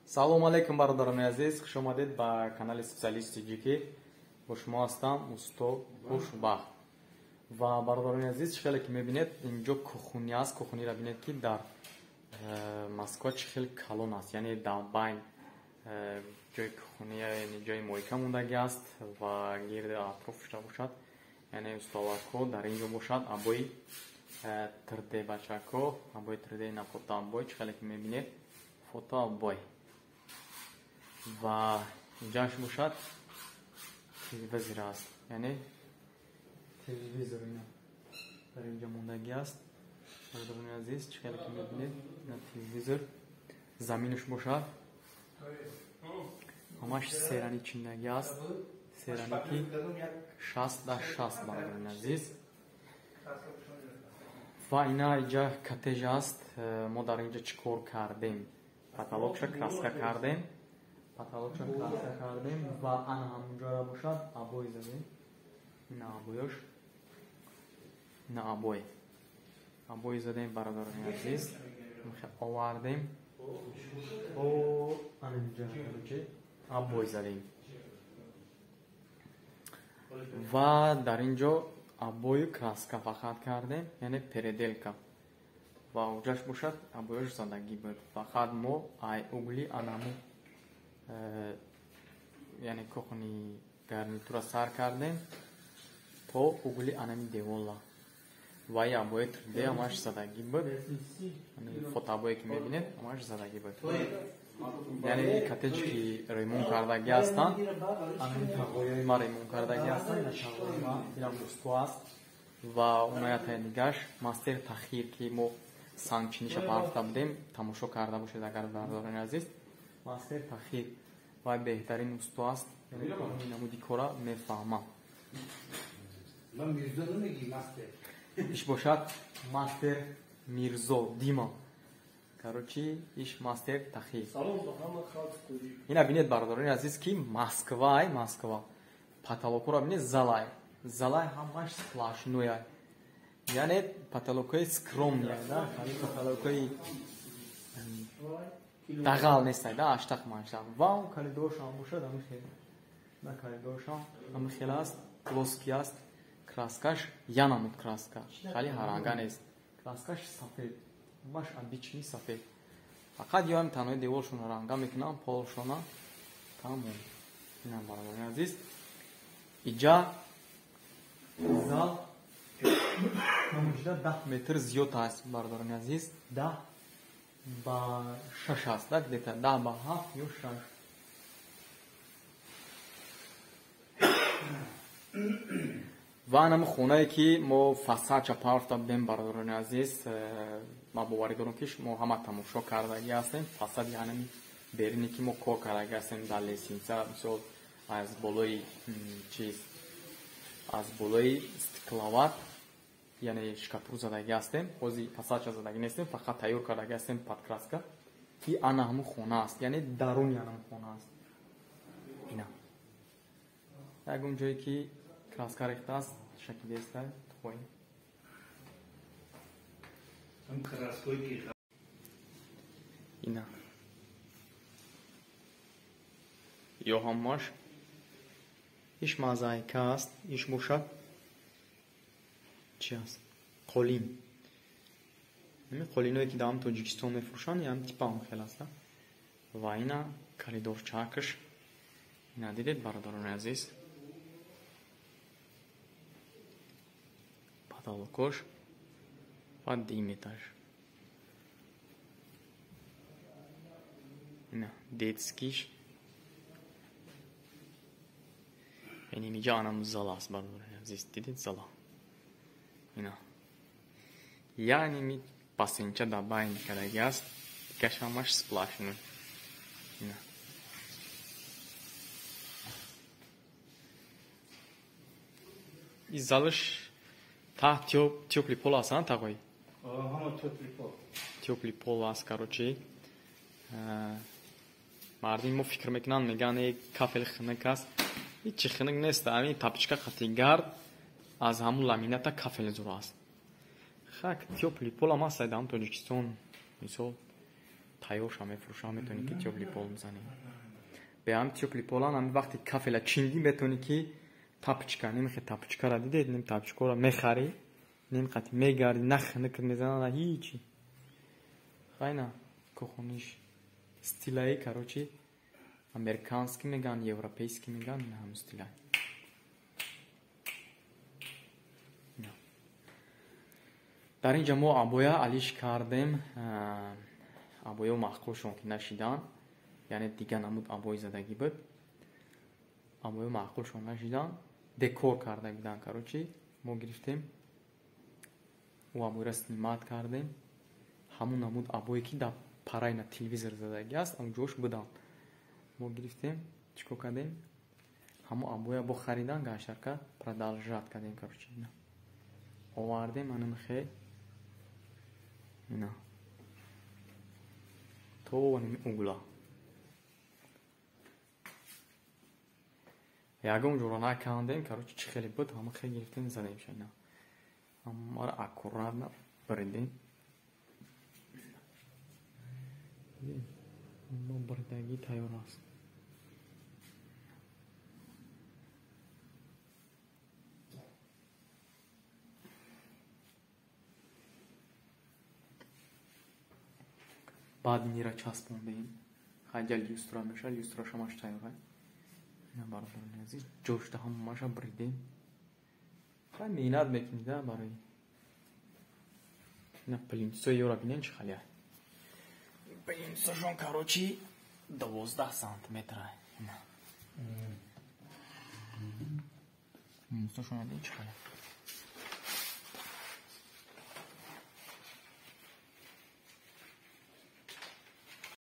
салом алейкум бародарони азиз, хуш омадед ба канали специалисти ҷики. бо шумо ҳастам усто хушбахт. ва бародарони азиз, чӣ хеле ки мебинед инҷо кӯхунӣ аст. кӯхуниро бинед ки дар Москва чӣ хеле калон аст, яъне дар байн ҷои кӯхунӣ, яъне ҷои мойка мондагӣ аст ва гирди атроф шуда бошад, яъне устолакҳо дар инҷо бошад, абои 3D бачакҳо, абои 3D на фотоабой, чӣ хеле ки мебинед фотоабой. ва инҷоаш бошад телевизор аст, яъне телевизор ина дар инҷо мондагӣ аст. бародарони азиз, чӣ хеле ки мебинед ина телевизор, заминаш бошад, ҳамаш серани чиндагӣ аст, серани ки 60x60 бародарони азиз. ва ина инҷа коттеҷ аст. мо дар инҷа чӣ кор кардем? Потолокша краска кардем, ва ана ҳамунҷоро бошад абой задем. ина абоёш, ина абой задем бародарони азиз, овардем, ана инҷа абой задем. ва дар инҷо абои краска фақат кардем, яъне переделка. ва уҷаш бошад абоёш задагӣ буд. фақат мо ай угли анаму яъне кӯхуни гарнитура сар кардем то угли анами девола. ва и абои 3D ҳамаш задагӣ буд, фотоабое ки мебинед ҳамаш задагӣ буд. яъне коттеҷ ки ремонт кардагӣ ҳастанд, ҳамин тағоёи ма ремонт кардагӣ ҳастанд, инам усту аст. ва оная таянигаш мастер тахир ки мо сангчиниша парафта будем, тамошо карда бошед агар бародарони азиз. мастер тахир вай беҳтарин усту аст, намуди кора мефаҳмам. иш бошад мастер мирзо дима, короче иш мастер тахир. ина бинед бародарони азиз ки Москва потолокро бинед залай ҳамаш сплошное, яъне потолокои скромные, да, потолокои дағал нестай, да, аштақ маштақ. ва он коридоршам бошад, на коридоршам ҳамин хел аст, плоский аст, краскаш янамуд краска, хали ҳаранга нест, краскаш сафед, ҳамаш обичный сафед. фақат ём танҳои деворшон ранга мекунам, полшона тамом. ина бародарони азиз, иҷа зал ҳамуҷда 10 метр зиёд аст бародарони азиз, 10 ба 6 аст, да, где-то 10 ба 7 ё 6. ва анам хонае ки мо фасача парафта будем бародарони азиз, ма боварӣ дорам ки шумо ҳама тамошо кардагӣ ҳастем. фасад яъне берине ки мо кор кардагӣ ҳастем дар лесинца, мисол аз болои чиз, аз болои стикловат, яъне шкатур задагӣ ҳастем. ҳозир фасача задагӣ нестем, фақат тайёр кардагӣ ҳастем подкраска ки ана ҳамун хона аст, яъне даруни анам хона аст. ина ягон ҷое ки краска рехтааст, шакилеста тухоин. ина ё ҳамаш иш мозаика аст, иш бошад чи аст? Қолин. ҳамин қолиное ки дар Тоҷикистон мефурӯшанд, ям типа он хел аст. ва ина коридорчакаш, ина дидед бародарони азиз, потолокош ва диметаж. ина детскиш, яъне инҷа анам зал аст бародарони азиз, дидед зала. ина яъне ми басенча дар байн кардагӣ аст, дигаш ҳамаш сплошной. ина и залаш таҳт тёплый пол аст, а тағои? тёплый пол аст, короче. мардуми мо фикр мекунанд, мегӯянд кафели хинак аст. ҳичи хинак нест, ҳамин тапичка қатъи гард аз ҳамун ламината кафел зуро аст. خاک تیوپلی پول هم هست در تاجیکستان مثال تایوش هم میفروشم میتونی که تیوپلی پول میزنی به هم تیوپلی پولان هم وقتی کافلا چینگی میتونی که تاپچکا نمیخواد تاپچکا را دیدید نیم تاپچکا را میخری نمیخواد میگردی نخ نکرد میزنه هیچی خیلی کخونیش استیلایی کاروچی امریکانسکی میگن یوروپیسکی میگن نه هم استیلای در اینجا ما ابویا علیش کردیم ابویا معقول شون که نشیدن یعنی دیگه نمود ابوی زدگی بود ابویا معقول شون نشیدن دکور کرده بودن کاروچی ما گرفتیم و ابوی را سنیمات کردیم همون نمود ابوی که در پرای на телевизор زدگی است اون جوش بودن ما گرفتیم چیکار کردیم همون ابویا با خریدن گاشترکا продолжать کردیم کاروچی نه آوردیم منم خیلی نه تو نمی اوگلا یکم جورا نکردیم کاروچی چی خیلی بود همه خیلی گرفتیم زدیم شد نه اما را اکورات نه بریدیم ما بردگی تیار است بعد نیرا چسبوندیم خیلی لیسترا میشه لیسترا شماش تیاره نه برادر عزیز جوشته هم ماشه بریدیم خیلی مینت میکنیده برای نه پلینسو یورا بینین چه خیلی پلینسو شون کاروچی 12 سانتیمتره نه پلینسو شون بینین چه خیلی